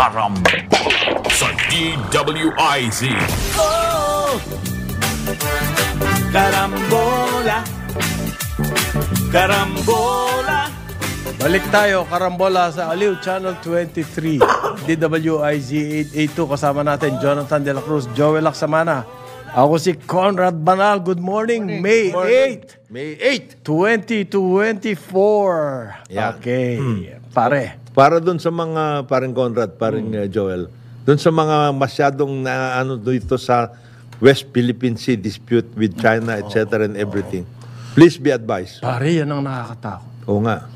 Karambola sa DWIZ. Oh! Karambola. Karambola. Balik tayo, Karambola sa Aliw Channel 23, DWIZ 882. Kasama natin Jonathan De La Cruz, Joel Laksamana. Ako si Conrad Banal. Good morning, May 8. May 8. 2024. Yan. Okay. Pare. Para dun sa mga paring Conrad, paring Joel, dun sa mga masyadong na ano dito sa West Philippine Sea dispute with China, etc. and everything. Please be advised. Pare, yan ang nakakatakot. Oo nga.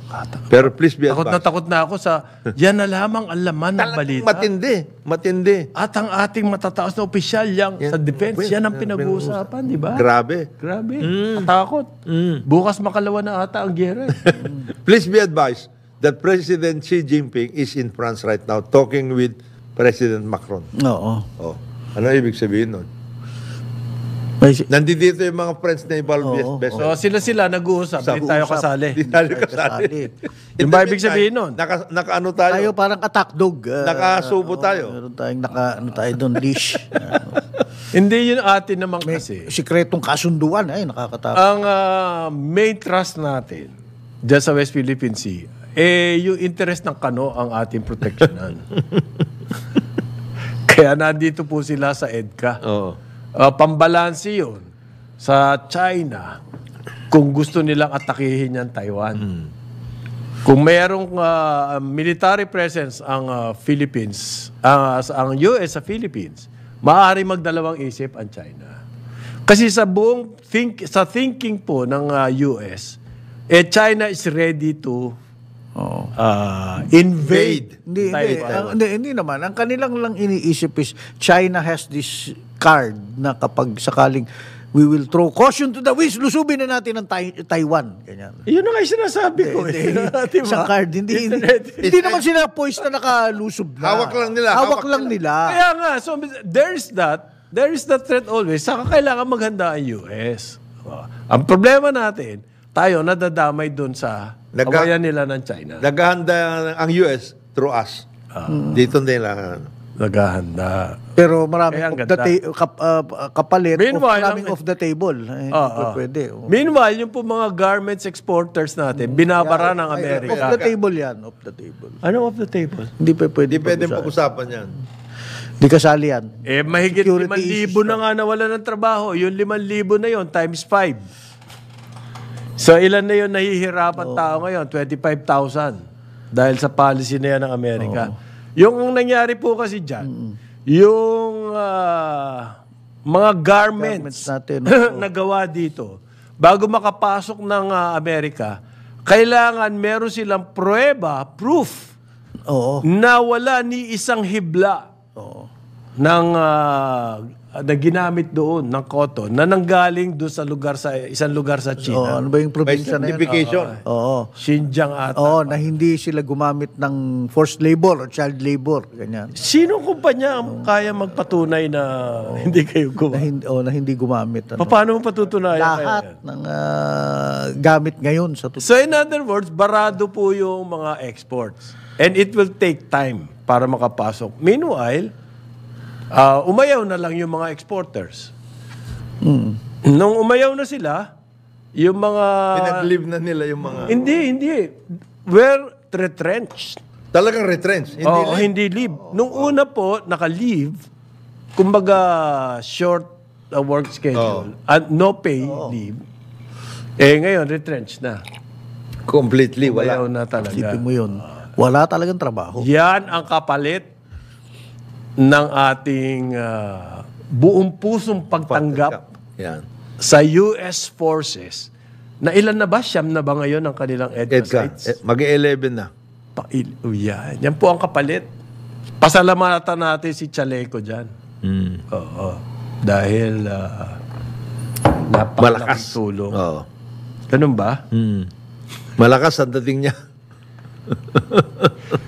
Pero please be advised. Takot na ako sa yan na lamang ang laman ng balita. Matindi. At ang ating matataas na opisyal yang sa defense, yan ang pinag-uusapan, di ba? Grabe. Takot. Bukas makalawa na ata ang gera. Please be advised that President Xi Jinping is in France right now talking with President Macron. Oo. Oh. Ano ibig sabihin nun? Nandito yung mga friends na involved. So sila nag-uusap. Hindi tayo kasali. Hindi tayo kasali. Yung ba ibig sabihin nun? Naka-ano tayo? Tayo parang attack dog. Nakasubo tayo. Meron tayong tayo doon, leash. Hindi yun atin naman kasi. Sikretong kasunduan. Ay, nakakatakot. Ang main trust natin dyan sa West Philippine Sea, yung interest ng kano ang ating proteksyonan. Kaya nandito po sila sa EDCA. Oo. Pambalansi yun sa China kung gusto nilang atakihin yan Taiwan. Kung mayroong military presence ang Philippines, ang US sa Philippines, maaari magdalawang isip ang China. Kasi sa buong thinking po ng US, China is ready to invade Taiwan. Hindi naman. Ang kanilang lang iniisip is China has this card na kapag sakaling we will throw caution to the winds, lusubin na natin ang Taiwan. Ganyan. Yun na nga yung sinasabi ko. Diba? Sa card. Hindi naman sila poised na nakalusob na. Hawak lang nila. Hawak lang nila. Kaya nga, so there is that threat always. Saka kailangan maghanda ang US. Ang problema natin, tayo nadadamay dun sa awayan nila ng China. Naghahanda ang US through us. Dito nila. Naghahanda. Pero maraming kapalit Meanwhile, off the table. Pwede. Meanwhile, yung po mga garments exporters natin, binabara ng Amerika. Off the table yan. Off the table. Ano off the table? Hindi pwede pag-usapan yan. Hindi kasali yan. Mahigit 5,000 na nga nawala ng trabaho. Yung 5,000 na yon times 5. So, ilan na yun nahihirapan tao ngayon? 25,000. Dahil sa policy na yan ng Amerika. Yung nangyari po kasi dyan, yung mga garments natin, na gawa dito, bago makapasok ng Amerika, kailangan meron silang proof, na wala ni isang hibla ng na ginamit doon ng cotton na nanggaling doon sa isang lugar sa China. Ano ba yung probinsya na certification. Xinjiang ata. Na hindi sila gumamit ng forced labor o child labor. Ganyan. Sinong kumpanya ang kaya magpatunay na hindi kayo gumamit? Na hindi gumamit. Paano mo patutunayan? Lahat ng gamit ngayon sa So in other words, barado po yung mga exports. And it will take time para makapasok. Meanwhile, umayaw na lang yung mga exporters. Nung umayaw na sila, yung mga... Pinag-leave na nila yung mga... Hindi. We're retrenched. Talagang retrenched. Hindi leave. Nung una po, naka-leave, kumbaga short work schedule, and no pay leave. Ngayon, retrenched na. Completely, wala. Umayaw na talaga. Isipin mo yun. Wala talagang trabaho. Yan ang kapalit ng ating buong pusong pagtanggap Yan. sa US forces na ilan na ba? Siyam na ba ngayon ang kanilang EDCA sites? Mag-11 na. Yan po ang kapalit. Pasalamatan natin si Chaleco dyan. Dahil napakalaking tulong. Ganun ba? Malakas ang dating niya.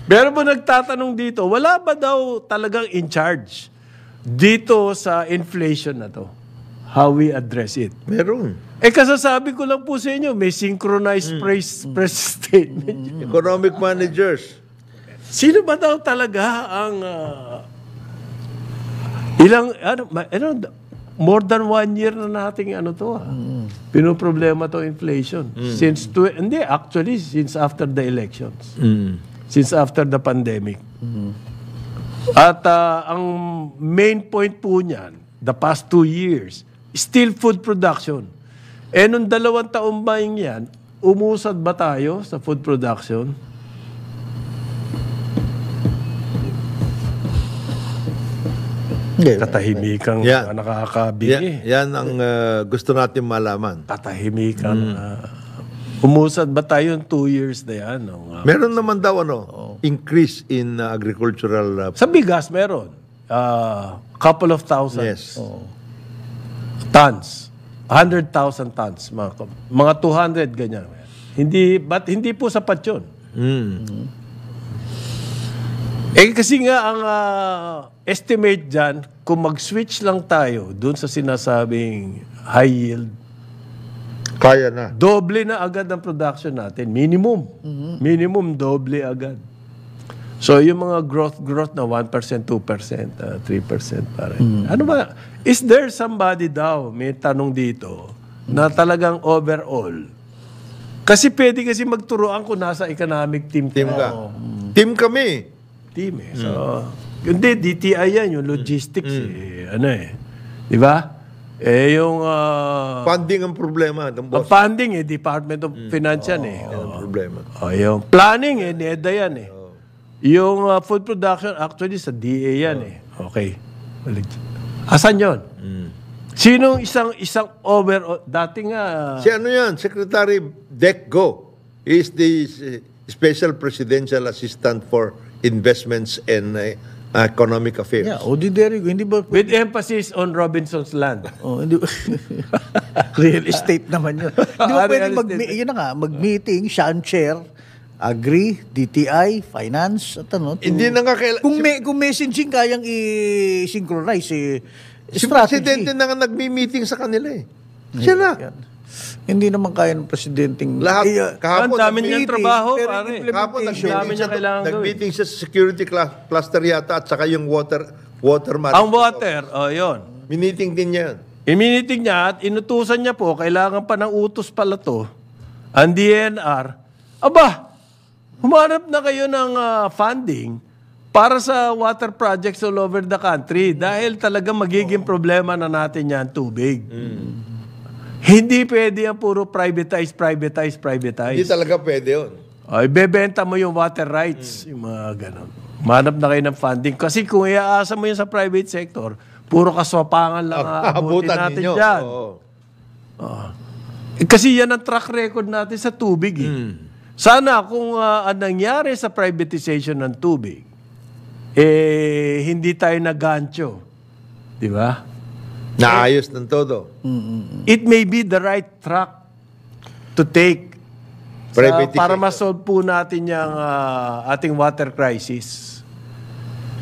Pero po nagtatanong dito, wala ba daw talagang in charge dito sa inflation na to? How we address it? Meron. Kasasabi ko lang po sa inyo, may synchronized press statement. Economic managers. Sino ba daw talaga ang more than 1 year na nating pinoproblema to inflation. Since after the elections. Since after the pandemic. At ang main point po niyan, the past 2 years, still food production. Nung 2 taon ba yan, umusad ba tayo sa food production? Katahimikang nakakabigi. Yan ang gusto natin malaman. Katahimikang umusad ba tayo 2 years na yan? Meron naman daw increase in agricultural sa bigas meron. Couple of thousands. Yes. Tons. 100,000 tons. Mga 200 ganyan. Hindi po sapat yun. Kasi nga ang estimate dyan, kung mag-switch lang tayo dun sa sinasabing high yield, kaya na. doble na agad ang production natin. Minimum. Minimum, doble agad. So, yung mga growth na 1%, 2%, 3% pa rin. Ano ba? Is there somebody daw, may tanong dito, na talagang overall? Kasi pwede magturuan kung nasa economic team Team ka. Team kami. Team eh. So, hindi, DTI yan, yung logistics Di ba? Yung Funding ang problema. ang funding Department of Finance yan Ang problema. Yung planning NEDA yan Yung food production actually sa DA yan Okay. Asan yun? Sinong isang over dati nga Si yan? Secretary Decgo. He is the Special Presidential Assistant for Investments and Economic Affairs. Yeah, Odiderigo, hindi ba? with emphasis on Robinson's Land. Hindi ba? Real estate naman yun. Hindi ba pwede Real estate. yun na nga, mag-meeting, siya ang chair, Agri, DTI, Finance, at Hindi na nga Kung messaging kayang i-synchronize, Si strategy. Presidente na nga nag-meeting sa kanila Siya na. Yan. Hindi naman kaya ng presidenteng... Lahat. Kahapon, Ang dami niyang trabaho, pero pare. Kahapon, Dami niya kailangan gawin. nag-meeting siya sa security cluster yata at saka yung water Ang water, yun. Miniting din niya yan. Iminiting niya at inutusan niya po, kailangan pa ng utos pala to, ang DNR, humanap na kayo ng funding para sa water projects all over the country dahil talaga magiging problema na natin yan, tubig. Hindi pwede yan puro privatize. Hindi talaga pwede yun. Ibebenta mo yung water rights, yung mga ganon. Manap na kayo ng funding. Kasi kung iaasa mo yun sa private sector, puro kaswapangan lang abutin natin ninyo. dyan. Kasi yan ang track record natin sa tubig. Sana kung ang nangyari sa privatization ng tubig, hindi tayo nagancho. Di ba? Naayos ng todo. It may be the right track to take para ma-solve po natin yung ating water crisis.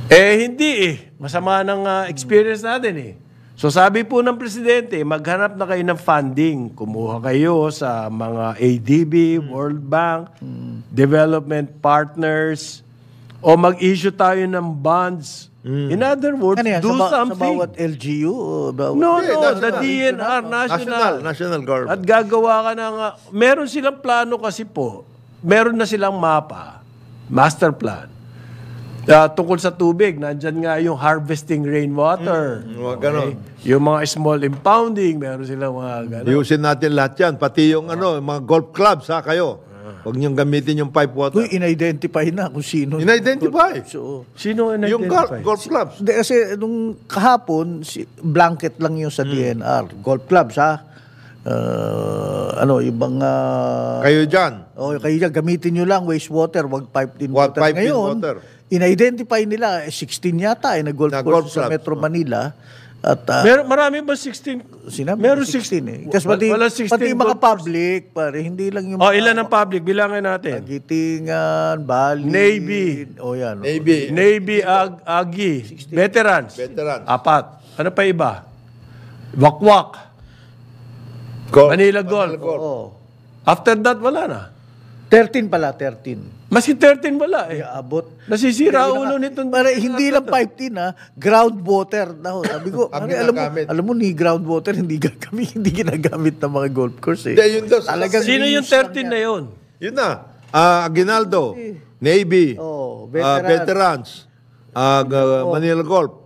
Hindi Masama ng experience natin So sabi po ng Presidente, maghanap na kayo ng funding. Kumuha kayo sa mga ADB, World Bank, development partners, o mag-issue tayo ng bonds. In other words, do something. Sa bawat LGU? No, the DNR, National government. At gagawa ka ng... meron silang plano kasi po. Meron na silang mapa, master plan. Tungkol sa tubig, nandyan nga yung harvesting rainwater. Mga ganon. Yung mga small impounding, meron silang mga ganon. Iusin natin lahat yan. Pati yung mga golf clubs, kayo. Huwag niyong gamitin yung pipe water. Uy, in-identify na kung sino. In-identify? So, Sino Yung in-identify? golf clubs. kasi nung kahapon, blanket lang yung sa DNR. Golf clubs, ibang... Kayo dyan. kayo dyan, gamitin nyo lang wastewater, wag pipe din water. Pipe in Ngayon, water. In-identify nila, 16 yata na golf course sa clubs. Metro Manila. At Marami ba 16? sinabi, Meron 16 Kasi pati, Wala 16 pati mga golf public, pare, hindi lang yung... Ilan ang public? Bilangin natin. Gitingan, Bali. Navy. Yan. Navy, Agi. Veterans. 4. Ano pa iba? Wakwak. Manila Golf. Oo. After that, wala na. 13 pala, 13. Maski 13 wala eh. Abot. Nasisira ulo nitong... Para hindi lang pipe tin groundwater daw. Sabi ko, Ang pare, ginagamit. alam mo ni groundwater hindi ginagamit ng mga golf course eh. Hindi, yun daw. Talagang Sino yung reuse lang 13 yan. na yun? Yun na. Aguinaldo, Navy, Oh, Veterans, Manila Golf,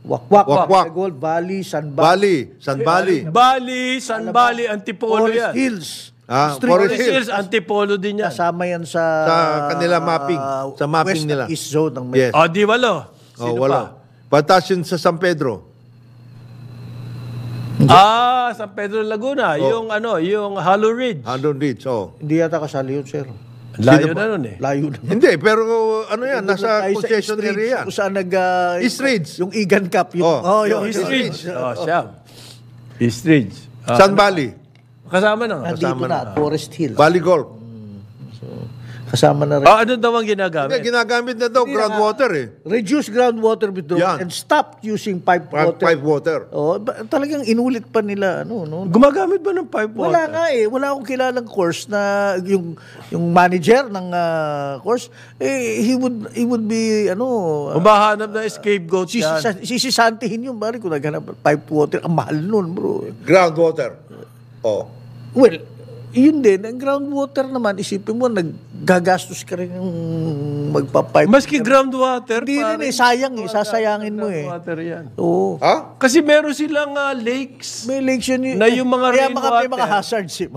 Wakwak, Wakwak. Gold Valley, San Valley, San Valley, Bali, San Bali, Antipolo Forest yan. Hills. Forest Forest Hills. Hills, Antipolo din yan. Kasama yan sa kanila mapping. Sa mapping west nila. East zone ng Yes. O, di walo. Sino wala. pa? Patas yun sa San Pedro. San Pedro Laguna, yung Hollow Ridge. Andon Ridge, Hindi yata kasali yun, sir. Layo na nun eh. Layo na. Hindi, pero ano yan, nasa Tayo sa concession East Ridge, area yan. Kung saan East Ridge. Yung Egan Cup. Yung, yung East Ridge. Siya. East Ridge. San Valley, Kasama na. Nandito na, Forest Hill. Valley Golf. Kasama na rin. Ano daw ang Hindi, ginagamit? ginagamit na daw groundwater eh. Reduce groundwater withdrawal Yan. and stop using pipe water. Pipe water. Talagang inulit pa nila no. Gumagamit ba ng pipe water? Wala nga eh, wala akong kilalang course na yung manager ng course he would be Umahanap na scapegoat yan. sisisantihin yung bari kung naghanap ng pipe water. Ang mahal nun, bro. Groundwater. Well, yun din, ang groundwater naman, isipin mo, naggagastos ka rin yung magpapipe. Maski groundwater. Hindi rin eh, sayang eh, sasayangin mo eh. Groundwater yan. Oo. Ha? Kasi meron silang lakes. May lakes yun Na yung mga kaya rainwater. may mga hazards eh.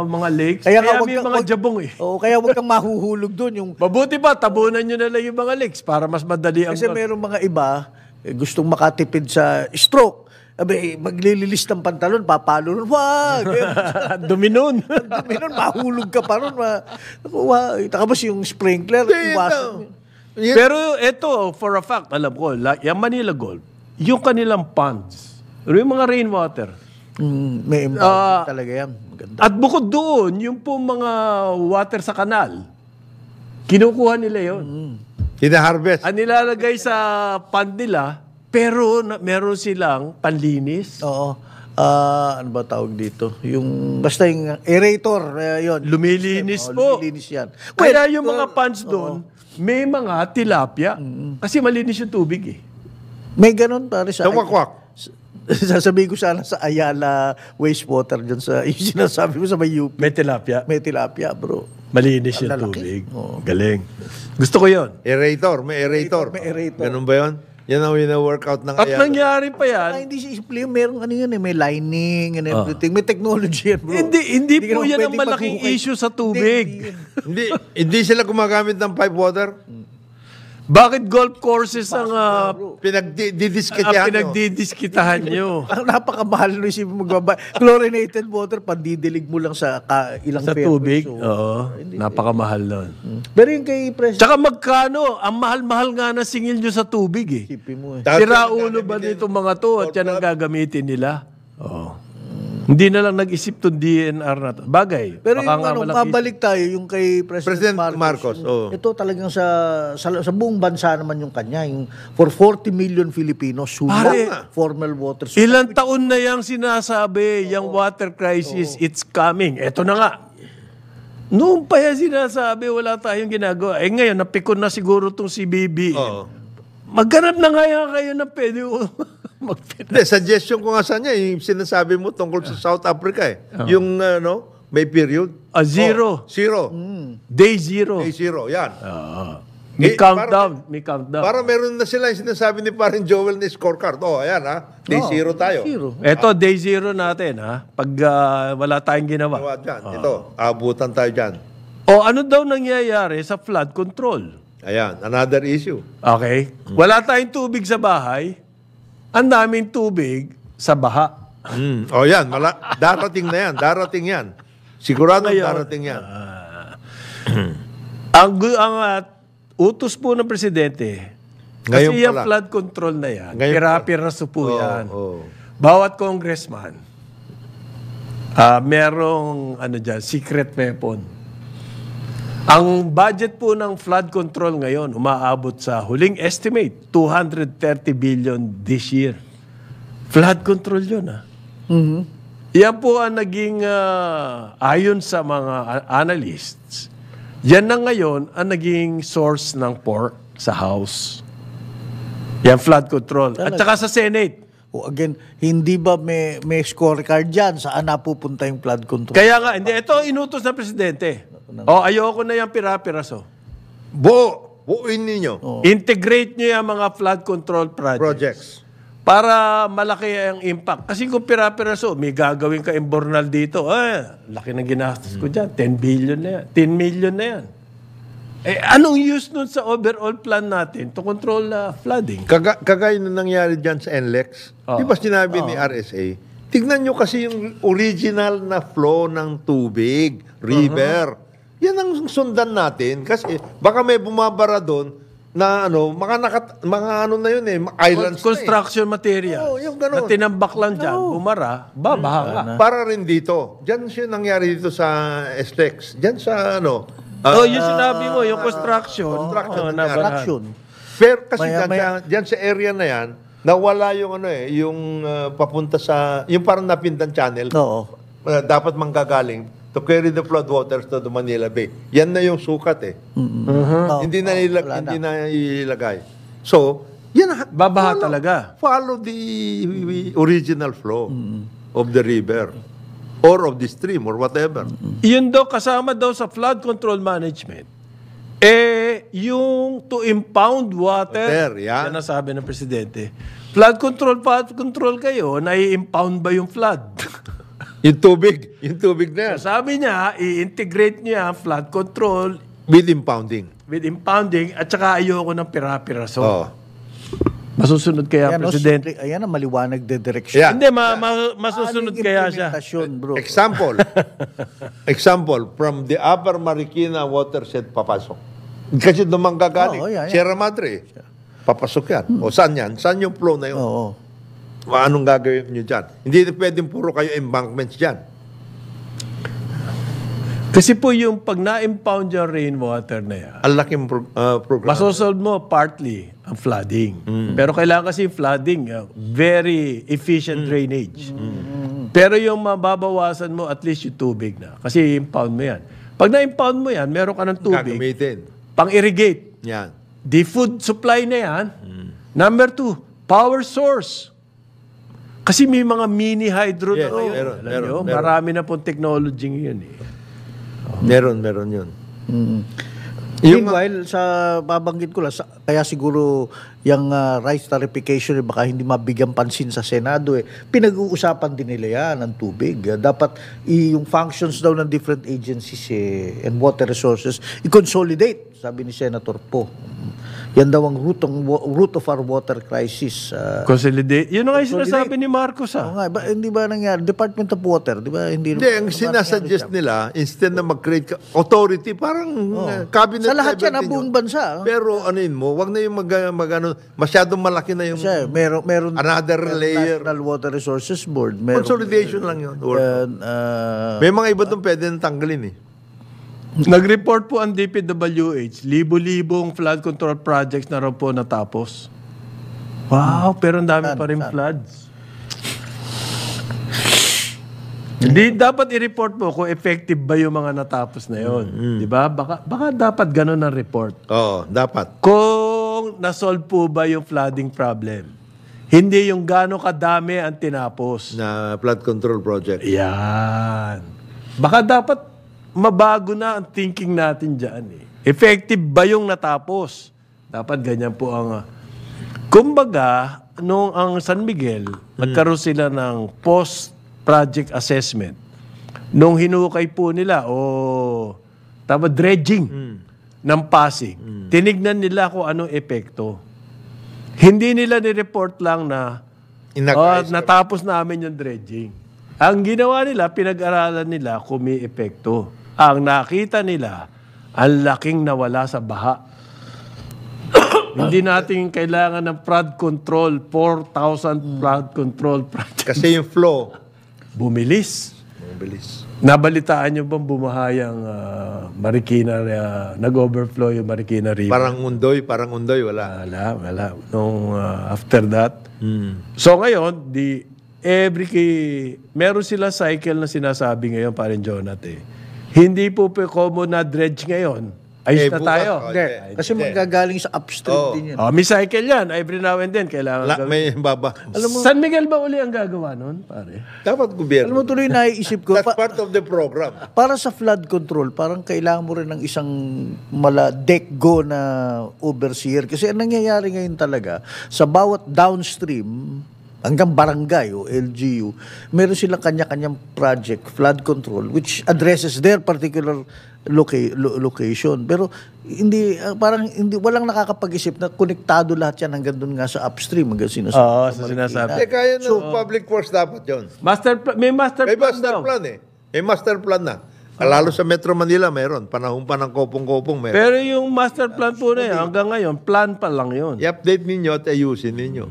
Mga lakes. Kaya Kaya, nga, may mga jabong eh. Kaya wag kang mahuhulog doon. Yung, Mabuti pa, tabunan nyo na lang yung mga lakes para mas madali ang... kasi merong mga iba, gustong makatipid sa stroke. Abe, maglililis ng pantalon, papalo nun. Wag! Duminon. Meron, mahulog ka pa ron. Tapos yung sprinkler, iwasan. Pero ito, for a fact, alam ko, yung Manila Golf, yung kanilang ponds, yung mga rainwater, May impact talaga yan. Maganda. at bukod doon, yung po mga water sa kanal, kinukuha nila yun. Hina-harvest. Ang nilalagay sa pond nila, pero meron silang panlinis. Oo. Ano ba tawag dito? Basta yung aerator, yun. Lumilinis po. Lumilinis yan. Kaya yung mga ponds doon, may mga tilapia. Kasi malinis yung tubig eh. May ganun pare sa... Tumakwak. Sasabihin ko sana sa Ayala wastewater dyan sa... Yung sinasabi mo sa may UP. May tilapia. May tilapia, bro. Malinis yung Lalaki. tubig. Galing. Gusto ko yon. Aerator. May aerator. May aerator. Ganun ba yun? Yan ang wina-workout ng At nangyari pa yan, Hindi siya simple. Merong ano yun eh. May lining and everything. May technology yan, bro. hindi ka po naman yan ang pwedeng malaking maghukay. issue sa tubig. Hindi sila gumagamit ng pipe water. Bakit golf courses ang Pinagdidiskitahan nyo. pinagdidiskitahan nyo? Ang napakamahal no isipin mo magbaba. Chlorinated water, pandidilig mo lang sa ilang Sa pesos. tubig? So, Oo. Napakamahal nun. Pero yung kay President, Tsaka magkano? Ang mahal-mahal nga na singil nyo sa tubig eh. isipin mo eh. Sira ulo ba nitong mga to at yan ang gagamitin nila? Oo. Hindi na lang nag-isip to DNR na to. Bagay. Pero baka yung nga walang mabalik tayo, yung kay President Marcos, oo. Ito talagang sa buong bansa naman yung kanya, yung for 40 million Filipinos, Pare, formal water supply. Ilang taon na yung sinasabi, yung water crisis, it's coming. Eto na nga. Noong pa yan sinasabi, wala tayong ginagawa. Ngayon, napikon na siguro itong si BBM. Oo. Magganap na nga kayo na pwede Hindi, suggestion ko nga sa niya, yung sinasabi mo tungkol sa South Africa eh. Yung, may period. Zero. Zero. Day zero. Day zero, yan. May Eh, countdown. May countdown. Para meron na sila yung sinasabi ni parin Joel na scorecard. Ayan ha. Day zero tayo. Zero. Eto, day zero natin, ha? Pag wala tayong ginawa. Gawa dyan. Ito, abutan tayo dyan. O ano daw nangyayari sa flood control? Ayan, another issue. Okay? Wala tayong tubig sa bahay. Ang daming tubig sa baha. Yan, darating na yan. Darating yan. Sigurado darating yan. Ang utos po ng presidente, Ngayon kasi yung pala. flood control na yan, Ngayon pira-piraso po yan. Oo. Bawat congressman, merong secret weapon. Ang budget po ng flood control ngayon, umaabot sa huling estimate, 230 billion this year. Flood control yun, ha? Yan po ang naging, ayon sa mga analysts, Yan na ngayon ang naging source ng pork sa House. Yan, flood control. At saka sa Senate. O again, hindi ba may scorecard dyan? Saan napupunta yung flood control? Kaya nga, hindi. Ito inutos ng Presidente. Ayoko na yung pira-piraso. Buuin ninyo. Integrate nyo yung mga flood control projects. Para malaki ang impact. Kasi kung pira-piraso, may gagawin ka imbornal dito. Laki ng ginastos ko dyan. 10 billion na yan. 10 million na yan. Anong use nun sa overall plan natin to control flooding? Kagaya na nangyari dyan sa NLEX, di ba sinabi ni RSA, tignan nyo kasi yung original na flow ng tubig, river. Yan ang sundan natin kasi baka may bumabara doon na mga ano na yun islands Construction material. Yung ganun. Na tinambak lang dyan, bumara, babaha ka. Para rin dito. Dyan siya nangyari dito sa STEX. Dyan sa yung sinabi mo, yung construction. Construction. Pero kasi dyan sa area na yan, nawala yung yung papunta sa, yung parang Napindan Channel. Oo. Dapat manggagaling to carry the flood waters to the Manila Bay. Yan na yung sukat Hindi na ilagay. So, yan babaha talaga. Follow the original flow of the river or of the stream or whatever. Yun daw, kasama daw sa flood control management, yung to impound water, yan ang sabi ng Presidente. Flood control kayo, nai-impound ba yung flood? yung tubig na yan. So, sabi niya, i-integrate niya flood control with impounding. At saka ayoko ng pira-piraso. Masusunod kaya, Presidente? Ayan ang maliwanag de direksyon. Yeah. Hindi, masusunod kaya siya. Bro. Example, from the Upper Marikina watershed papasok. Kasi doon manggagaling. Sierra Madre. Papasok yan. O saan yan? Saan yung flow na yun? Anong gagawin nyo dyan? Hindi pwedeng puro kayo embankments dyan. Kasi po yung pag na-impound yung rainwater na yan, ang laking program. masosolve mo partly ang flooding. Pero kailangan kasi flooding, very efficient drainage. Pero yung mababawasan mo, at least yung tubig na. Kasi impound mo yan. Pag na-impound mo yan, meron ka ng tubig, gagamitin. pang-irrigate. Yan. The food supply na yan. Number 2, power source. Kasi may mga mini hydro na ngayon. Meron. Marami na pong technology ngayon Meron yun. Meanwhile, sa babanggit ko lang, kaya siguro yung rice tarification baka hindi mabigyan pansin sa Senado pinag-uusapan din nila yan ng tubig. Dapat yung functions daw ng different agencies and water resources i-consolidate, sabi ni Senator Po. Yan daw ang root of our water crisis. Consolidate. Yun ang sinasabi ni Marcos. Hindi ba nangyari? Department of Water, di ba? Hindi, ang sinasuggest nila, instead na mag-create authority, parang cabinet sa lahat level yan, ang buong bansa. Pero wag na yung masyadong malaki na yung meron another layer. National Water Resources Board. Consolidation lang yun. May mga iba doon pwede nang tanggalin Nag-report po ang DPWH, libo-libong flood control projects na raw po natapos. Wow, pero ang dami pa rin floods. Hindi dapat i-report po kung effective ba yung mga natapos na yon, di ba? Baka dapat ganun ang report. Oo, dapat. Kung nasolve po ba yung flooding problem. Hindi yung gaano kadami ang tinapos na flood control project. Yan. Baka dapat mabago na ang thinking natin dyan. Effective ba yung natapos? Dapat ganyan po ang... Kumbaga, nung ang San Miguel, nagkaroon sila ng post-project assessment. Nung hinukay po nila, dredging ng Pasig, tinignan nila kung anong epekto. Hindi nila ni-report lang na natapos namin yung dredging. Ang ginawa nila, pinag-aralan nila kung may epekto. Ang nakita nila, ang laking nawala sa baha. Hindi natin kailangan ng flood control, 4,000 flood control projects. Kasi yung flow, bumilis. Nabalitaan nyo bang bumahayang Marikina, nag-overflow yung Marikina River? Parang undoy, wala. Wala. Nung after that. So ngayon, meron sila cycle na sinasabi ngayon, parang Jonathan, Hindi po common na dredge ngayon. Ayos na bukas, tayo. Hindi. Kasi manggagaling sa upstream din yan. May cycle yan. Every now and then, kailangan gawin. May baba. San Miguel ba uli ang gagawa nun, pare? Dapat Alam gobyerno. mo, tuloy naiisip ko, That's part of the program. para sa flood control, parang kailangan mo rin ng isang DECGO na overseer. Kasi ang nangyayari ngayon talaga, sa bawat downstream, hanggang barangay o LGU, meron silang kanya-kanyang project, flood control, which addresses their particular location. Pero hindi parang hindi walang nakakapag-isip na konektado lahat yan hanggang doon nga sa upstream hanggang sinasabi. Oo, sa sinasabi. Kaya ng public works dapat yun. May master May plan master daw. plan eh. May master plan na. Lalo sa Metro Manila mayroon. Panahon pa ng kopong-kopong meron. Pero yung master plan po na yan, hanggang ngayon, plan pa lang yun. I-update ninyo at ayusin ninyo.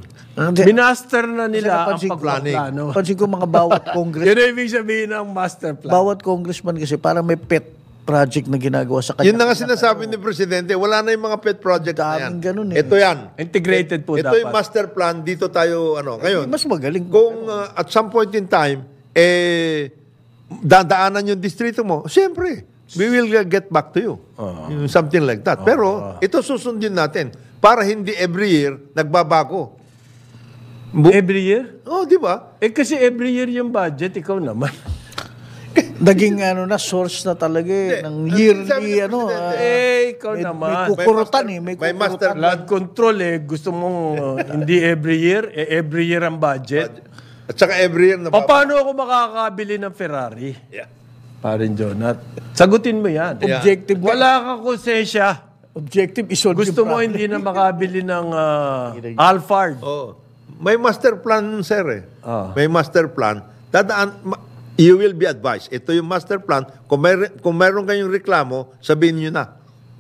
Binaster na nila ang Kasi pagpaplano. Pansin ko mga bawat congress, Yun ang ibig sabihin ng master plan. bawat congressman kasi parang may pet project na ginagawa sa kanya. Yun na nga sinasabi ni Presidente, wala na yung mga pet project na yan. Daming ganun eh. Ito yan. Integrated po Ito dapat. yung master plan, dito tayo, ngayon. Mas magaling. Kung at some point in time, dadaanan yung distrito mo, siyempre, we will get back to you. Yung something like that. Pero, ito susundin natin para hindi every year nagbabago. Every year? Di ba? Kasi every year yung budget, ikaw naman. Naging source na talaga ng yearly sabi ng Presidente, Ikaw may naman. kukurutan may may kukurutan. master Flood control gusto mong hindi every year, every year ang budget. At saka every year Paano ako makakabili ng Ferrari? Yeah. Parin Jonat. Sagutin mo yan. Yeah. Objective. Wala kang konsensya. Objective is solve Gusto yung mo problem. hindi na makabili ng Alphard. May master plan, sir eh. Ah. May master plan. You will be advised. Ito yung master plan. Kung meron kayong reklamo, sabihin nyo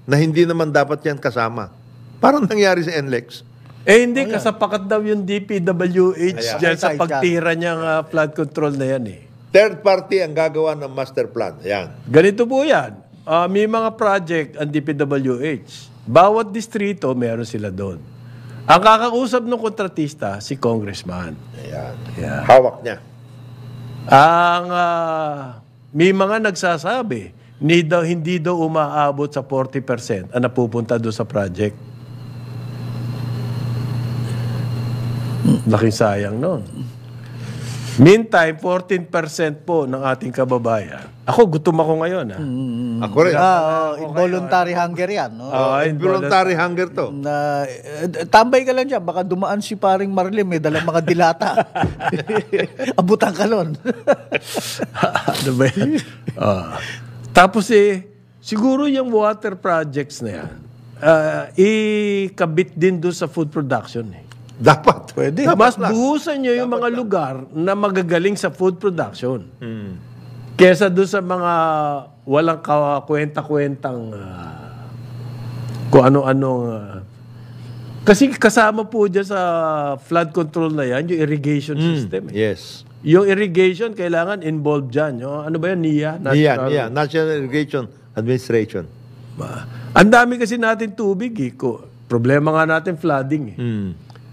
na hindi naman dapat yan kasama. Parang nangyari sa NLEX. Hindi, kasapakat daw yung DPWH dyan sa Ay, pagtira niyang flood control na yan eh. Third party ang gagawa ng master plan. Yan. Ganito po yan. May mga project ang DPWH. Bawat distrito, meron sila doon. Ang kakausap ng kontratista, si congressman. Ayan. Yeah. Hawak niya. May mga nagsasabi, hindi daw umaabot sa 40% ang napupunta doon sa project. Laking sayang nun. Meantime, 14% po ng ating kababayan. Ako, gutom ako ngayon. Ako rin. Involuntary hunger yan. No? Involuntary hunger to. Na, tambay ka lang dyan, baka dumaan si paring Marlem, may dalang mga dilata. Abutan ka nun. Ano ba yan? Tapos siguro yung water projects na yan, ikabit din doon sa food production Dapat. Pwede. Mas buhusan nyo yung mga lugar na magagaling sa food production. Kesa doon sa mga walang kwenta-kwentang kung ano-anong... kasi kasama po dyan sa flood control na yan, yung irrigation system. Yes. Yung irrigation, kailangan involved dyan. Yung, ano ba yan? NIA? National Irrigation Administration. Ang dami kasi natin tubig. Problema nga natin flooding.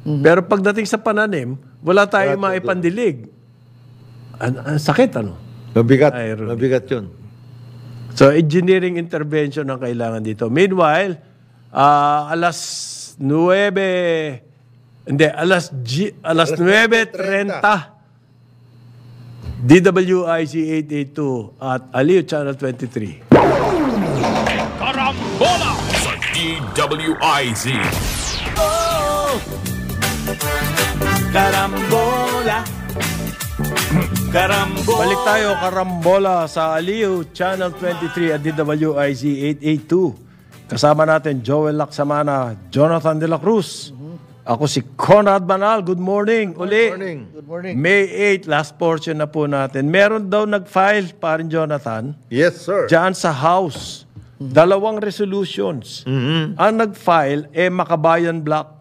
Pero pagdating sa pananim, wala tayong maipandilig. Ang sakit, ano? Mabigat. Irony. Mabigat yun. So, engineering intervention ang kailangan dito. Meanwhile, alas 9:30 DWIC 882 at Aliw Channel 23. Karambola sa DWIZ. Karambola. Balik tayo, Karambola sa Aliw Channel 23 at DWIC 882. Kasama natin Joel Lacsamana, Jonathan De La Cruz. Ako si Conrad Banal. Good morning. Uli. Good morning. May 8, last portion na po natin. Meron daw nag-file, parin Jonathan, Yes, sir. dyan sa House. 2 resolutions. Ang nag-file, Makabayan Block.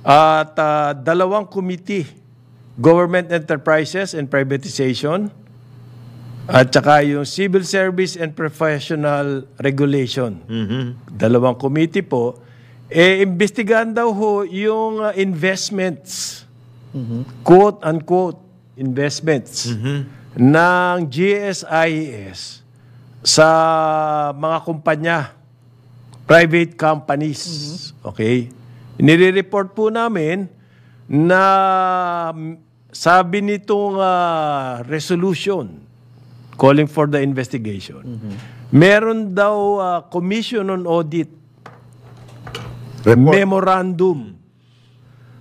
At 2 committee, Government Enterprises and Privatization, at saka yung Civil Service and Professional Regulation. 2 committee po. Imbestigahan daw ho yung investments, quote-unquote investments, ng GSIS sa mga kumpanya, private companies. Okay? Nire-report po namin na sabi nitong resolution calling for the investigation, meron daw Commission on Audit memorandum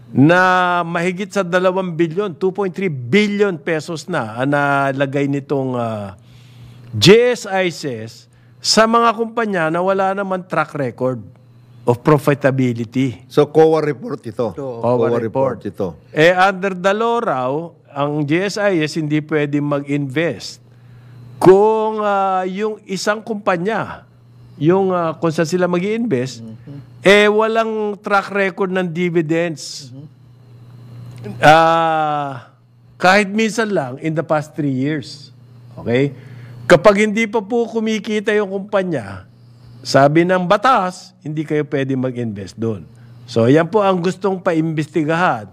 na mahigit sa 2 billion, 2.3 billion pesos na ang nalagay nitong GSIS sa mga kumpanya na wala naman track record of profitability. So, COA report ito. COA report. ito. Under the law raw, ang GSIS hindi pwede mag-invest kung yung isang kumpanya, yung kung saan sila mag-i-invest, walang track record ng dividends. Kahit minsan lang in the past 3 years. Okay? Kapag hindi pa po kumikita yung kumpanya, sabi ng batas, hindi kayo pwede mag-invest doon. So, yan po ang gustong paimbestigahan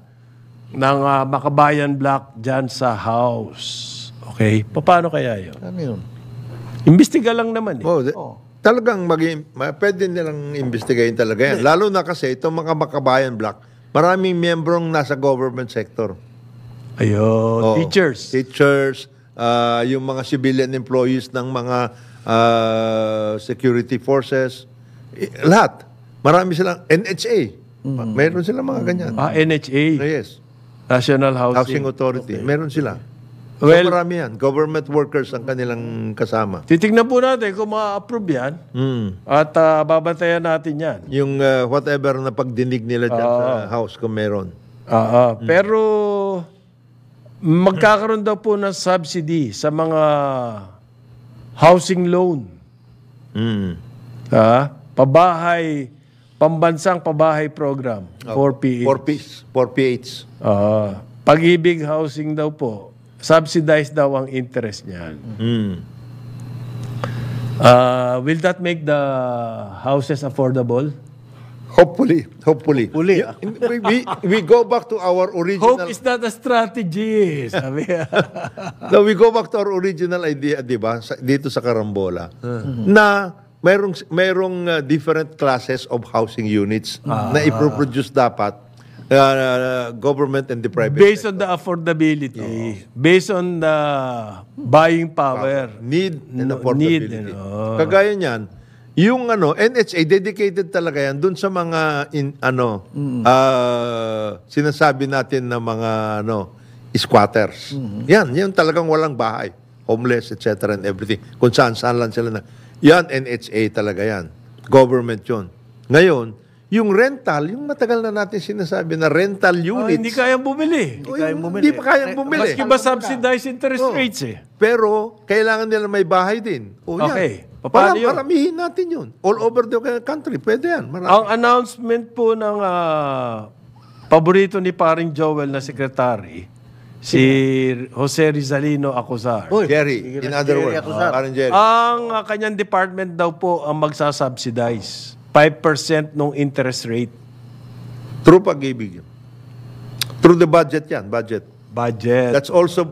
ng Makabayan Block dyan sa House. Okay? Paano kaya yun? Ano yun? Imbestiga lang naman eh. Talagang pwede nilang investigahin talaga yan. Lalo na kasi itong mga Makabayan Block, maraming membrong nasa government sector. Ayun. Teachers. Teachers, yung mga civilian employees ng mga security forces, lahat. Marami silang NHA. Meron silang mga ganyan. NHA. Yes. National Housing Authority. Meron sila. Well, so marami yan. Government workers ang kanilang kasama. titignan po natin kung ma-approve yan. At babantayan natin yan. Yung whatever na pagdinig nila dyan sa House kung meron. Pero magkakaroon daw po ng subsidy sa mga housing loan. Pabahay, pambansang pabahay program. 4PH. 4PH. Pag-ibig housing daw po, subsidized daw ang interest niyan. Will that make the houses affordable? Hopefully. Hopefully. We go back to our original... Hope is not a strategy. Sabi. No, we go back to our original idea, di ba? Dito sa Carambola. Na mayroong different classes of housing units na iproproduce dapat government and the private Based sector. on the affordability, based on the buying power. Need and affordability. Kagaya niyan, yung NHA dedicated talaga yan dun sa mga sinasabi natin na mga squatters. Yan talagang walang bahay, homeless, etc. and everything. Kung saan lang sila na. Yan NHA talaga yan. Government yun. Ngayon, yung rental, yung matagal na natin sinasabi na rental units. Hindi kayang bumili. Hindi pa kayang bumili. Maski ba subsidized interest rates eh. Pero, kailangan nila may bahay din. Okay. Paano yun? Maramihin natin yun. All over the country. Pwede yan. Marami. Ang announcement po ng paborito ni paring Joel na sekretary, si Jose Rizalino Acuzar. Jerry, in other words. Parang Jerry. Ang kanyang department daw po ang magsasubsidize 5% ng interest rate. Through pag-ibig. Through the budget yan. Budget. That's also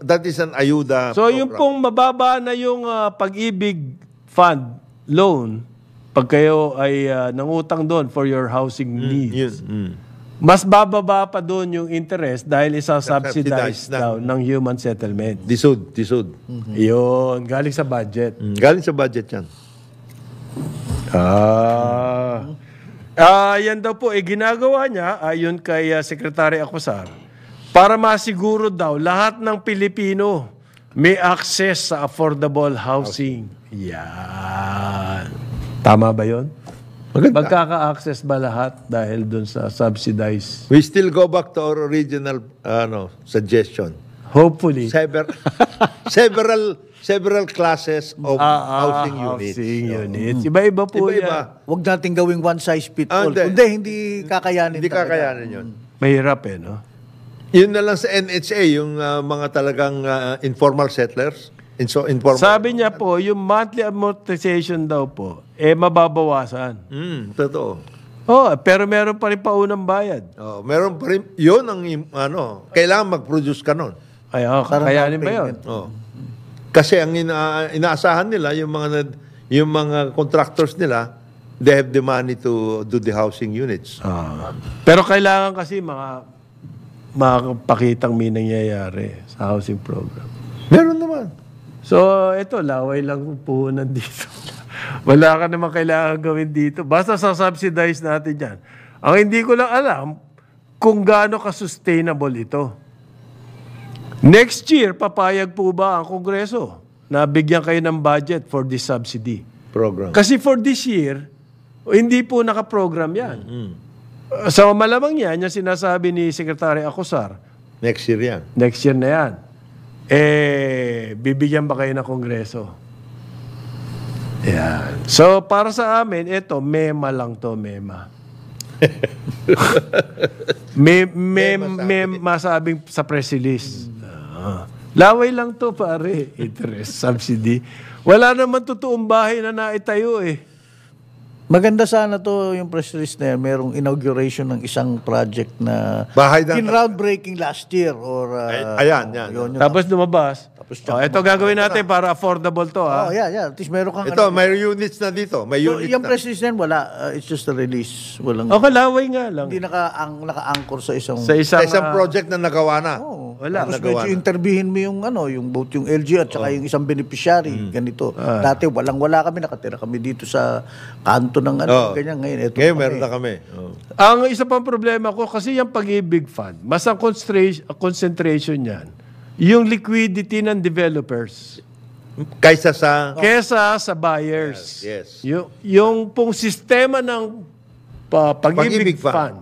that is an ayuda. So yung pong mababa na yung pag-ibig fund loan, pag kayo ay nangutang doon for your housing needs, mas bababa pa doon yung interest dahil isa-subsidize daw ng human settlement. Disud. Yun, galing sa budget. Galing sa budget yan. Yan daw po, ginagawa niya, ayon kay Secretary Acuzar, para masiguro daw lahat ng Pilipino may access sa affordable housing. Yan. Tama ba yun? Maganda. Magkaka-access ba lahat dahil dun sa subsidized? We still go back to our original suggestion. Hopefully. Several classes of housing units. Housing units. Iba-iba po Iba-iba. Huwag natin gawing one size fits all. Hindi. Hindi kakayanin. Hindi kakayanin yun. Mahirap no? Yun na lang sa NHA, yung mga talagang informal settlers. Informal. Sabi niya po, yung monthly amortization daw po, mababawasan. Totoo. Pero meron pa rin paunang bayad. Meron pa rin, yun ang, kailangan mag-produce ka nun. Kayanin ba yun? Kasi ang inaasahan nila, yung mga contractors nila, they have the money to do the housing units. Pero kailangan kasi makapakitang may nangyayari sa housing program. Meron naman. So, ito, laway lang ang puhunan dito. Wala ka naman kailangan gawin dito. Basta sa-subsidize natin yan. Ang hindi ko lang alam kung gaano ka-sustainable ito. Next year, papayag po ba ang Kongreso na bigyan kayo ng budget for this subsidy? Program. Kasi for this year, hindi po nakaprogram yan. So, malamang yan, yung sinasabi ni Secretary Acosar, Next year yan. next year na yan. Bibigyan ba kayo ng Kongreso? Yan. So, para sa amin, ito, mema lang to, mema. Masabing sa press release. Laway lang to, pare. Interest, subsidy. Wala naman totoong bahay na naitayo eh. Maganda sana to yung press release na yan. Merong inauguration ng isang project na Bahay na- groundbreaking last year or Ayan, yan. yun. Tapos lumabas. Tapos Ito gagawin natin para affordable to. Oh, yeah. At least meron kang Ito, may units na dito. May So, units yung na. press release na yan, wala. It's just a release. Walang Okay, laway nga lang. hindi naka-anchor sa isang Sa isang, Sa isang project na nagawa na. wala. Tapos nagawa medyo na. interbihin mo yung yung both yung LG at saka yung isang beneficiary ganito. Dati wala kami, nakatira kami dito sa kanto ng ganyan. Ngayon ito. Ngayon, meron na kami. Ang isa pang problema ko, kasi yung Pag-ibig Fund, mas ang concentration yan, yung liquidity ng developers Kaysa sa... kesa sa buyers. Yes. Yung pong sistema ng Pag-ibig Pag-ibig Fund.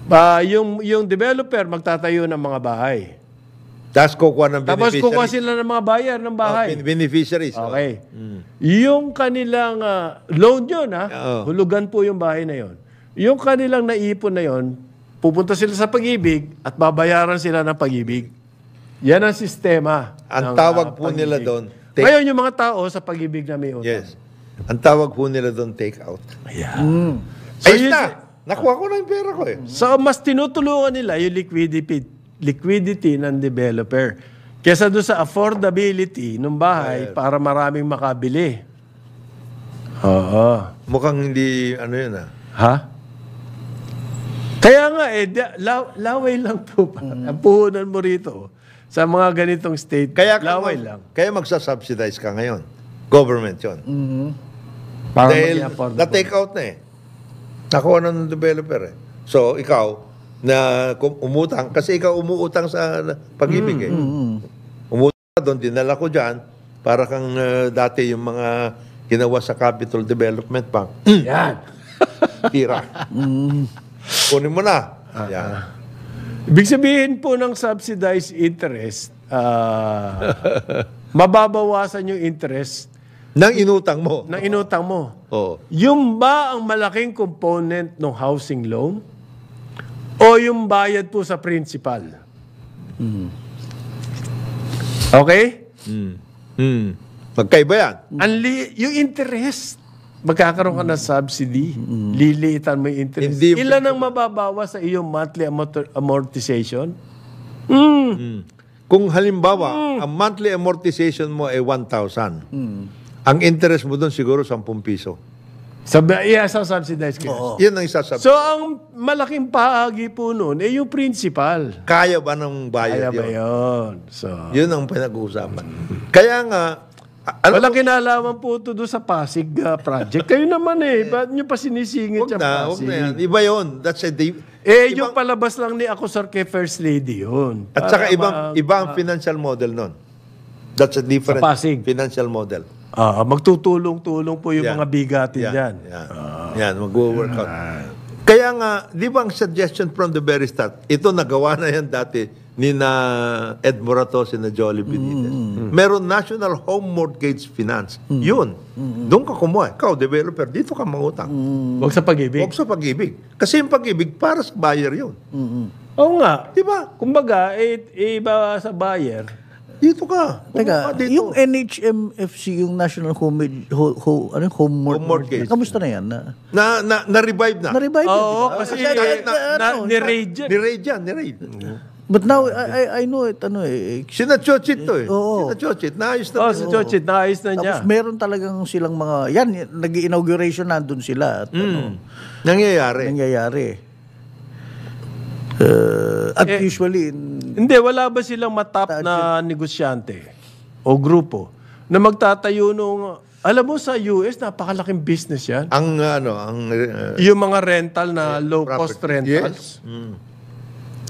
Fund, yung developer magtatayo ng mga bahay. Tapos kukuha ng Tapos beneficiaries. kukuha sila ng mga buyer ng bahay. Beneficiaries. Okay. Yung kanilang loan yun, Oo. hulugan po yung bahay na yun. Yung kanilang naipon na yun, pupunta sila sa Pag-ibig at babayaran sila ng Pag-ibig. Yan ang sistema. Ang ng, tawag po Pag-ibig. nila doon, Ngayon, yung mga tao sa Pag-ibig na may utang. Yes. Ang tawag po nila doon, take out. Ayan. So, Ayos yun- na! Nakuha ko na yung pera ko eh. So, mas tinutulungan nila yung liquidity ng developer kesa doon sa affordability ng bahay para maraming makabili. Oo. Mukhang hindi, ano yun Ha? Kaya nga laway lang to. Ang puhunan mo rito sa mga ganitong state, laway lang. Kaya magsasubsidize ka ngayon. Government yun. Para Dahil maging affordable. na-take out na eh. Nakuha na ng developer eh. So, ikaw, na umutang, kasi ikaw umuutang sa Pag-ibig eh. Umutang ka doon, dinala ko dyan, para kang dati yung mga ginawa sa Capital Development Bank. Yan. Tira. Kunin mo na. Yan. Ibig sabihin po ng subsidized interest, mababawasan yung interest Nang inutang mo. ng inutang mo. Oo. Yung ba ang malaking component ng housing loan? O yung bayad po sa principal? Okay? Magkaiba yan. Yung interest, magkakaroon ka ng subsidy, liliitan mo yung interest. Hindi- Ilan ang mababawas sa iyong monthly amortization? Kung halimbawa, ang monthly amortization mo ay 1,000. Ang interest mo doon siguro 10 piso. Sa subsidized cash. Yan ang isasab. So, ang malaking bahagi po nun, yung principal. Kaya ba ng bayad Kaya ba yun? yun? So, Yun ang pinag-uusapan. Kaya nga, walang kinalaman po ito doon sa Pasig project. Kayo naman ba't nyo pa sinisingit Huwag yung na, huwag Pasig? na yan. Iba yun. That's a Yung palabas lang ni Acosar kay First Lady yun. At saka iba ang financial model nun. That's a different Sa Pasig. financial model. Magtutulong-tulong po yung Yan. mga bigatin dyan. Yan, mag-work out. Kaya nga, di ba ang suggestion from the very start, ito nagawa na yan dati ni na Ed Moratos and na Jolly Benitez. Meron National Home Mortgage Finance. Yun. Doon ka kumuha. Ikaw, developer, dito ka mangutang. Huwag sa pag-ibig. Huwag sa Pag-ibig. Kasi yung Pag-ibig, para sa buyer yun. Oo nga. Di ba? Kumbaga, iba sa buyer. Dito ka. Kumuha Teka, dito. yung NHMFC, yung National Home Mortgage, kamusta na yan? Na-revive na. Na-revive yun, Oo, di ba? kasi Kahit ni-raid yan. Ni-raid yan, ni-raid. But now, I know it, Sinachochit to eh. Oo. Sinachochit. Naayos na. Oh, si Chochit, naayos na niya. tapos meron talagang silang mga, yan, nag-inauguration nandun sila. At Nangyayari. at usually, Hindi, wala ba silang matap na negosyante o grupo na magtatayo nung, alam mo sa US, napakalaking business yan. Yung mga rental na low-cost rentals. Yes.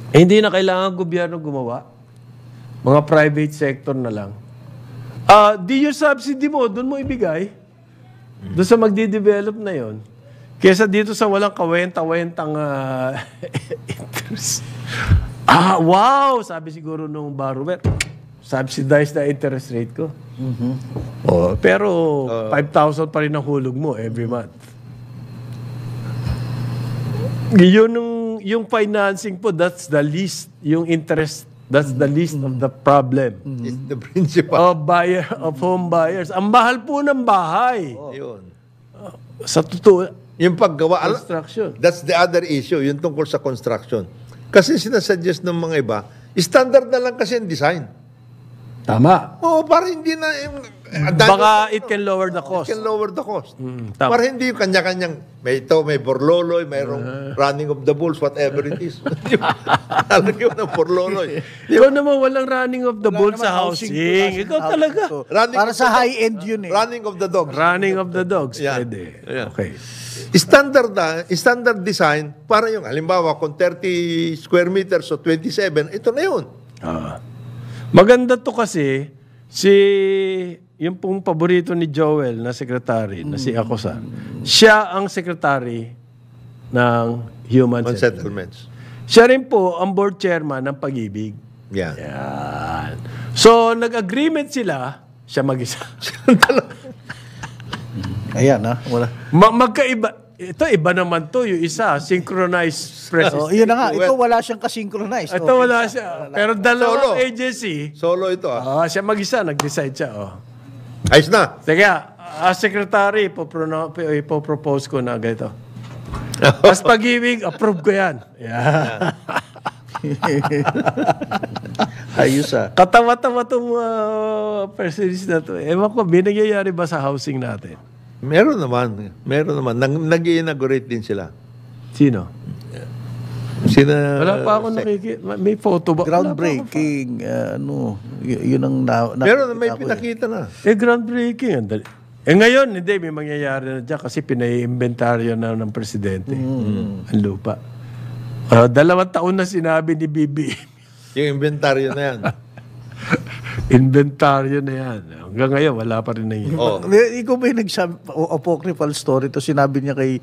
Hindi na kailangan gobyerno gumawa. Mga private sector na lang. Di yung subsidy mo, doon mo ibigay. Doon sa magdi-develop na yon. Kesa dito sa walang kawenta-wentang interest. Wow! Sabi siguro nung borrower, subsidized na interest rate ko. Pero 5,000 pa rin ang hulog mo every month. Yung financing po, that's the least. Yung interest, that's the least of the problem. It's the principal. Of home buyers. Ang mahal po ng bahay. Yun. Sa totoo, Yung paggawa. construction. That's the other issue, yung tungkol sa construction. Kasi sinasuggest ng mga iba, standard na lang kasi ang design. Tama. Para hindi na... Baka it can lower the cost. Can lower the cost. tama. Para hindi yung kanya-kanyang, may borloloy, mayroong running of the bulls, whatever it is. Talaga ng borloloy. Ikaw naman walang running of the bull sa housing. Ikaw talaga. para sa high-end yun eh. Running of the dogs. Running of the dogs. Yan. Pwede. Yan. Okay. Standard design, para yung, halimbawa, kung 30 square meters o 27, ito na yun. Maganda to kasi, yung pong paborito ni Joel na secretary, na si Acosa, siya ang secretary ng Human On Settlements. settlements. Siya rin po ang board chairman ng Pag-ibig. Yan. Yan. So, nag-agreement sila, siya mag-isa. Ayan, wala. Magkaiba. Ito, iba naman to. Yung isa, synchronized president. Yun na nga, ito wala siyang kasynchronize. Ito wala siya. Pero dalawang Solo. agency, Solo ito siya mag-isa, nag-decide siya. Ayos na. Teka, as secretary, ipopropose ko na ganito. As Pag-ibig, approve ko yan. Yeah. Ayos Katawa-tawa itong president na to. Ewan ko, binagyayari ba sa housing natin? Meron naman. Nag-i-inaugurate din sila. Sino? Wala pa ako nakikita. May photo ba? Groundbreaking, yun ang Meron na, may pinakita na. Groundbreaking. Ang dali. Ngayon, hindi. May mangyayari na dyan kasi pinai-inventaryo na ng presidente. Ang lupa. 2 taon na sinabi ni BBM. Yung inventaryo na yan. Inventaryo na yan. Hanggang ngayon, wala pa rin na yun. Ikaw ba yung apocryphal story to sinabi niya kay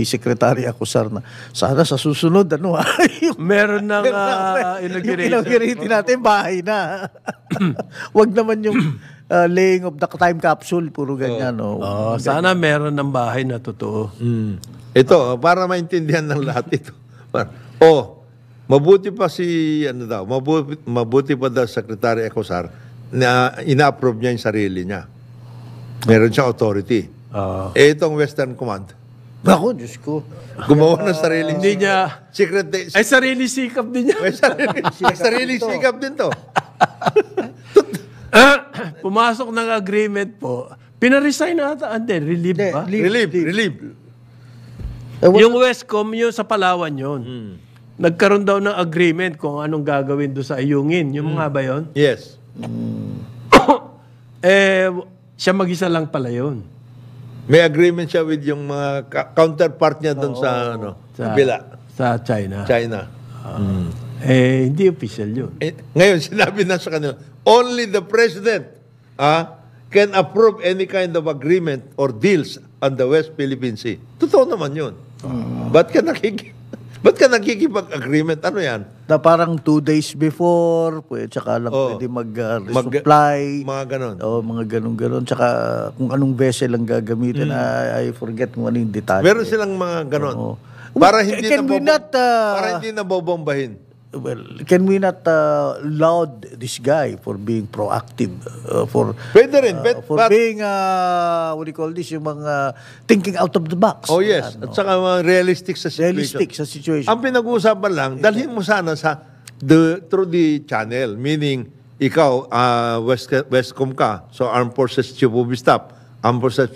Secretary Acosar na sana sa susunod Meron ng inauguration. Yung inaugurate natin bahay na. Wag naman yung laying of the time capsule puro ganyan Sana meron ng bahay na totoo. Ito, para maintindihan ng lahat ito. Mabuti pa mabuti pa daw Secretary Acosar na ina-approve niya yung sarili niya. Meron siyang authority. Itong Western Command, Ako, Diyos ko. gumawa ng sarili Hindi niya... secret. Ay, sarili sikap din niya. May sarili sikap din to. Pumasok ng agreement po. Pinaresign na ata. Hindi, relieve ba? Relieve. Yung Westcom, yun sa Palawan yun. Nagkaroon daw ng agreement kung anong gagawin doon sa Ayungin. Yung mga ba yun? Yes. Siya mag-isa lang pala yun. May agreement siya with yung mga counterpart niya doon sa kabila. Sa China. China. Hindi official yun. Ngayon, sinabi na sa kanila, only the president can approve any kind of agreement or deals on the West Philippine Sea. Totoo naman yun. Ba't ka nakikipag-agreement? Ano yan? Na parang 2 days before, tsaka lang pwede mag-resupply. Mga ganon. Mga ganon-ganon. Tsaka kung anong vessel ang gagamitin. I forget kung ano yung detalye. Meron silang mga ganon. Para hindi nabobombahin. Well, can we not laud this guy for being proactive? Pwede rin. For being, what do you call this? Yung mga thinking out of the box. Oh yes. At saka realistic sa situation. Realistic sa situation. Ang pinag-uusapan lang, dalhin mo sana sa through the channel, meaning ikaw, Westcom ka, so Armed Forces Chief of Staff. Armed Forces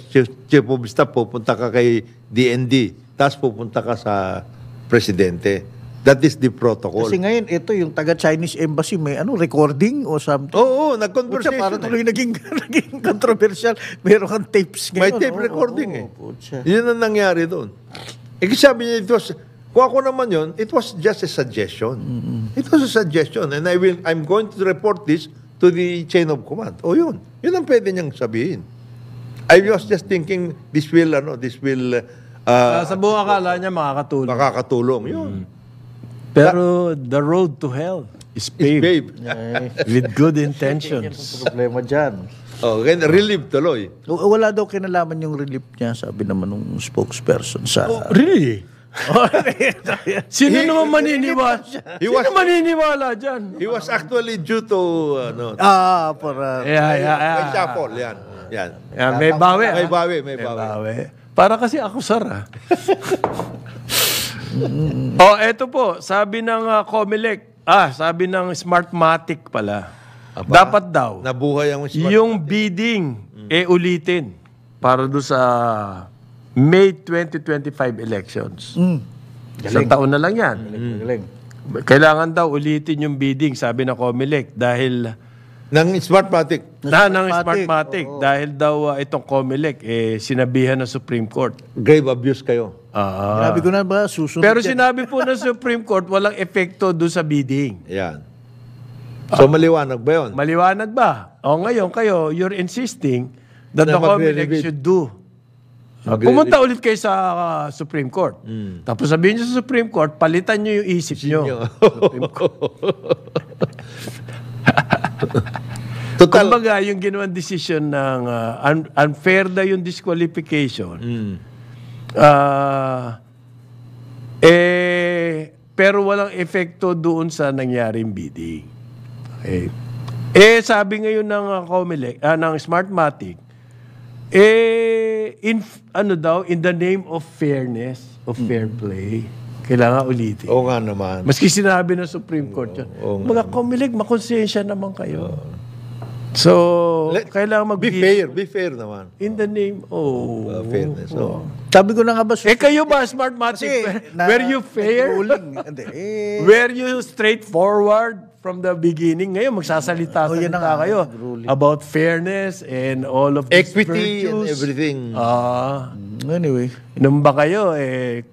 Chief of Staff, pupunta ka kay DND, tapos pupunta ka sa Presidente. That is the protocol. Kasi ngayon, ito yung taga-Chinese embassy, may recording o something. Oo, Kutsa, nag-conversation. parang tuloy naging controversial. Meron kang tapes ngayon. May tape recording Yun ang nangyari doon. Sabi niya, kung ako naman yun, it was just a suggestion. It was a suggestion. And I'm going to report this to the chain of command. Yun. Yun ang pwede niyang sabihin. I was just thinking, this will, sa buong akala niya makakatulong. makakatulong. Yun. Pero the road to hell is paved Babe. with good intentions. Problema dyan. Kaya relieve tuloy. Wala daw kinalaman yung relief niya, sabi naman ng spokesperson sa... Really? Sino naman maniniwala? Sino maniniwala dyan? He was actually due to, para... may shuffle, yan. Yan, may bawi. May bawi. Para kasi ako sara. Eto po, sabi ng Comelec, sabi ng Smartmatic pala. Dapat daw, Nabuhay ang yung bidding, ulitin para doon sa May 2025 elections. Isang taon na lang yan. Galing. Kailangan daw ulitin yung bidding, sabi ng Comelec, dahil ng Smartmatic. ng Smartmatic, dahil daw itong Comelec, sinabihan ng Supreme Court. Grave abuse kayo. Sinabi ko na ba, susunod Pero yan. sinabi po ng Supreme Court, walang epekto doon sa bidding. Yan. So, maliwanag ba yun? Maliwanag ba? Ngayon kayo, you're insisting that the Na Comelec magre-rebate. should do. Pumunta ulit kayo sa Supreme Court. Tapos sabihin nyo sa Supreme Court, palitan nyo yung isip nyo. Supreme Court. Total. Kumbaga, yung ginawang decision ng unfair na yung disqualification, pero walang epekto doon sa nangyaring bidding. Okay. Sabi ngayon ng Comelec, ng Smartmatic, in the name of fairness, of fair play, kailangan ulitin. Oo nga naman. Maski sinabi ng Supreme Court yun. Mga Comelec, makonsensya naman kayo. So, kailangan Be fair naman. in the name of Fairness. Sabi ko na nga ba, kayo ba, Smartmatic? Were you fair? Hindi. Were you straightforward from the beginning? Ngayon, magsasalita yan na nga, kayo nag-ruling. about fairness and all of these Equity and virtues. everything. Anyway. Inom ba kayo?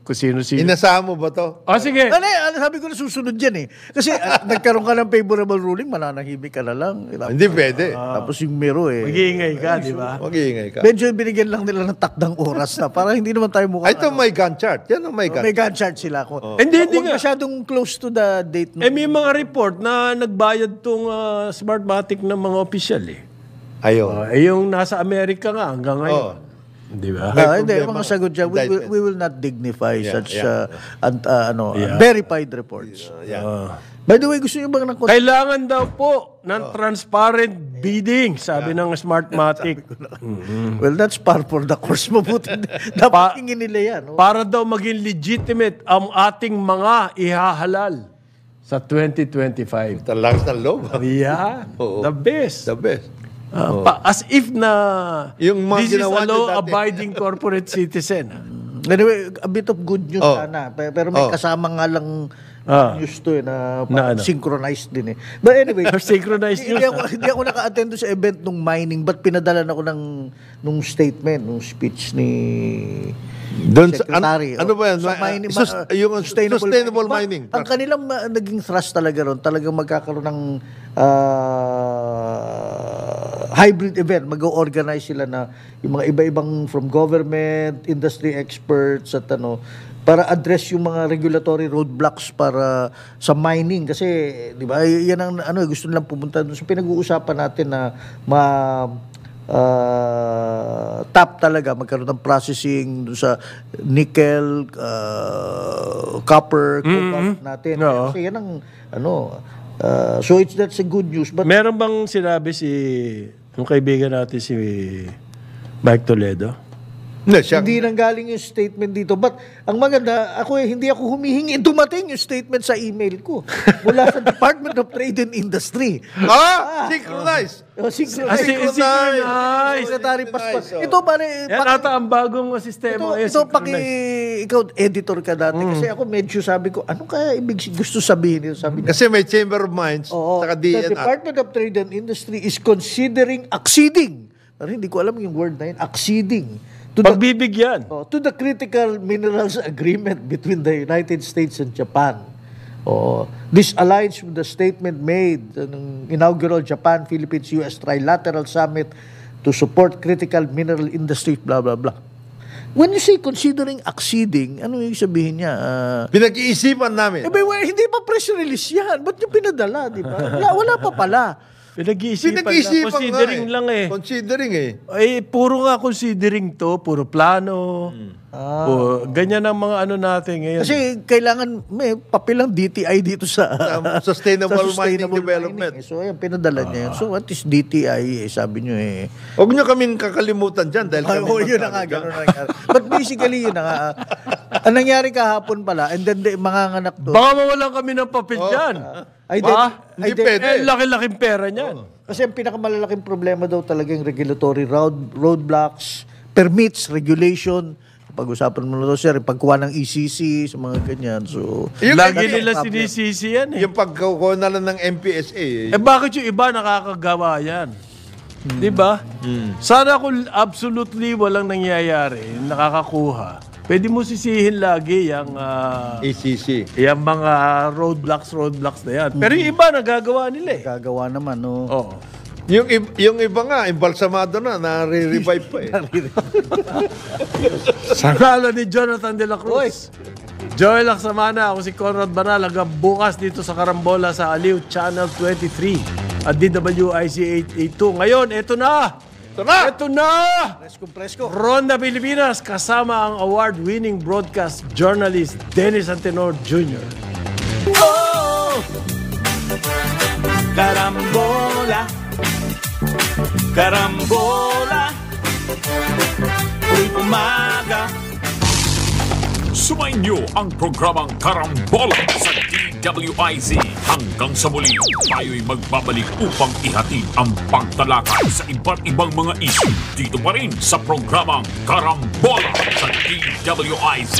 Kung sino-sino. Inasahan mo ba to? Sige. Sabi ko na susunod yan Kasi nagkaroon ka ng favorable ruling, mananahimik ka na lang. Hindi pwede. Tapos yung mero Mag-iingay ka, di ba? Mag-iingay ka. Medyo binigyan lang nila ng takdang oras na para hindi naman tayo mukhang... Ito may Gantt chart. Yan ang may Gantt May chart. Gantt chart sila ko. Hindi Huwag nga. masyadong close to the date. May mga report na nagbayad tong Smartmatic ng mga opisyal Ayun. yung nasa Amerika nga hanggang ngayon. Di ba? Hindi, problema. mga sagot dyan. Indictment. We will not dignify such Yeah. verified reports. By the way, gusto niyo bang Kailangan daw po ng transparent bidding, sabi ng Smartmatic. Well, that's par for the course. Mabuti. Dapat hingin nila yan. Para daw maging legitimate ang ating mga ihahalal sa 2025. Talagas ng loob. Yeah, Oo. the best. The best. As if na Yung mga this is ginawa a niyo dati. law-abiding corporate citizen. Anyway, a bit of good news sana. Pero may kasama nga lang news to na ano? synchronized din But anyway, Synchronized news. hindi ako naka-attend sa event nung mining but pinadalan ako nung statement, nung speech ni Doon sa, Secretary. ano ba yan? Sa mining, Yung sustainable mining. Ang kanilang naging thrust talaga ron, talagang magkakaroon ng hybrid event. Mag-organize sila na yung mga iba-ibang from government, industry experts at para address yung mga regulatory roadblocks para sa mining kasi 'di ba yan ang gusto nilang pumunta doon. So pinag-uusapan natin na tap talaga magkaroon ng processing doon sa nickel, copper, cobalt natin. Kasi yan ang so that's a good news but Meron bang sinabi yung kaibigan natin si Mike Toledo? Hindi nanggaling yung statement dito. But ang maganda, hindi ako humihingi. Dumating yung statement sa email ko mula sa Department of Trade and Industry. Synchronize. Synchronize. Secretary Pascual. Ito pare, Yan ata ang bagong sistema. ito ikaw editor ka dati. Kasi ako medyo sabi ko, ano kaya gusto sabihin nito? Sabi niya, Kasi may Chamber of Mines, saka the DNR. Department of Trade and Industry is considering acceding. Pero hindi ko alam yung word na yun, acceding. Pagbibigyan. To the critical minerals agreement between the United States and Japan. This aligns with the statement made ng inaugural Japan-Philippines-US Trilateral Summit to support critical mineral industry, blah, blah, blah. When you say considering acceding, ano yung sabihin niya? Pinag-iisipan namin. Hindi pa press release yan. Ba't yung pinadala, di ba? Wala pa pala. Pinag-iisipan na. Considering lang eh. Considering eh. Ay, puro nga considering to. Puro plano. Ganyan ang mga ano natin ngayon. Kasi kailangan may papel ng DTI dito sa Sustainable Mining Development. So, ayan, pinadala niya yun. So, what is DTI? Sabi niyo eh. Huwag niyo kaming kakalimutan dyan dahil kami Yun na nga, gano'n na nga. But basically, yun na nga. Ang nangyari kahapon pala, and then mga nganak to. Baka mawalan kami ng papel dyan. Hindi pwede. Laki-laking pera niyan. Kasi ang pinakamalalaking problema daw talaga yung regulatory roadblocks, permits, regulation. Pag-usapan mo na to, sir, pagkuha ng ECC sa mga ganyan. So, Lagi nila sinisisi yan eh. Yung pagkukuha na lang ng MPSA. Bakit yung iba nakakagawa yan? Di ba? Sana kung absolutely walang nangyayari, nakakakuha, pwede mo sisihin lagi yung ECC. yung mga roadblocks na yan. Pero yung iba nagagawa nila eh. gagawa naman, no? Oo. Yung iba nga, embalsamado na, nare-revive pa eh. Sa ngalan ni Jonathan de la Cruz, Joel Laksamana, ako si Conrad Banal, hanggang bukas dito sa Karambola sa Aliw Channel 23 at DWIC 882. Ngayon, eto na! Ito na! Presko. Ronda Pilipinas kasama ang award-winning broadcast journalist Dennis Antenor Jr. Karambola, karambola, tuwing umaga. Sumainyo ang programang Karambola sa DWIZ. Hanggang sa muli, tayo'y magbabalik upang ihatid ang pagtalakay sa iba't ibang mga issue dito pa rin sa programang Karambola sa DWIZ.